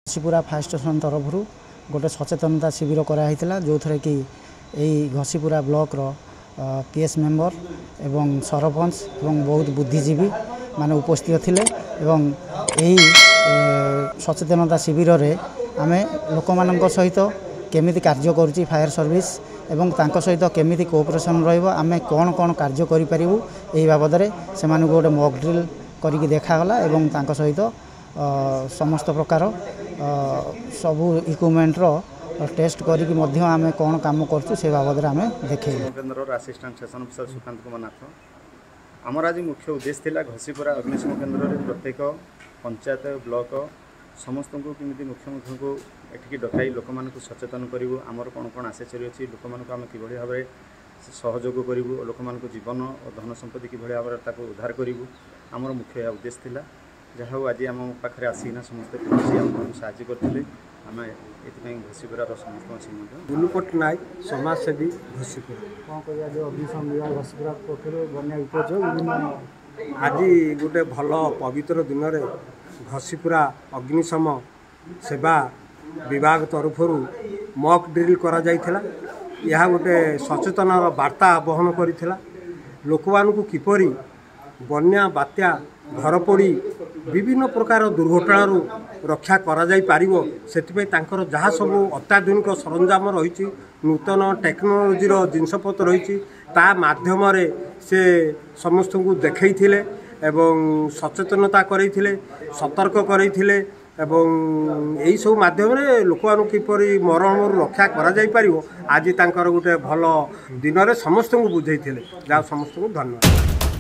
Ghasipura fire station तरफ गोटे सचेतनता शिविर कराई जो थे कि यही घसीपुरा ब्लॉक पीएस मेंबर एवं सरपंच एवं बहुत बुद्धिजीवी माने उपस्थित थिले एवं यही सचेतनता शिविर रे आमे लोक मान सहित केमिति कार्य करुच्ची फायर सर्विस एवं तांको सहित केमिति कोऑपरेशन रहिबो आमे कोन कोन कार्य करि परिबु एही बाबद रे से मानु गोटे मॉक ड्रिल करिक देखागला एवं तांको सहित समस्त प्रकार सबू इक्विपमेंट रो टेस्ट करिक मध्य आमे कोन काम करछु से बाबद रे आमे देखे केन्द्र assistant section officer Sukant Kumar Nath आमर आज मुख्य उद्देश्य थिला घसीपुरा अग्निशम केन्द्र रे प्रत्येक पंचायत ब्लॉक समस्त को केमिति मुख्यमंत्री को एठिकी डकाई लोक मानक सचेतन करिवु आमर कोन कोन आसेचरी अछि लोक मानक आमे किभଳି भाबरे सहयोग करिवु लोक मानक जीवन और धन संपत्ति किभଳି भाबरे ताको उद्धार करिवु आमर मुख्य उद्देश्य थिला जहाँ आज आम पाखे आसिना समस्त पहुँची आमको साहय करते आम ये घसीपुरा समस्त बुलू पट्टनायक समाजसेवी घसीपुरा कौन कह जो अग्निशम विभाग घसीपुरा पक्ष बन्या विपद आज गोटे भल पवित्र दिन में घसीपुरा अग्निशम सेवा विभाग तरफ मॉक ड्रिल करा जाइथिला यह गोटे सचेतन वार्ता बहन करिथिला लोकमानकु किपरि बन्या बात्या घर पोड़ी विभिन्न प्रकार दुर्घटना रक्षा करा जाई पारिबो सेतिपై तांकर जहाँ सब अत्याधुनिक सरंजाम रही नूतन टेक्नोलोजीर जिनसपत्र रही ता माध्यम से समस्त को देखैथिले एवं सचेतनता करैथिले सतर्क करैथिले एवं यही सब माध्यम लोक किपरि मरण रक्षा करा जाई पारिबो आज तांकर गोटे भल दिन में समस्त को बुझैथिले जा समस्त को धन्यवाद।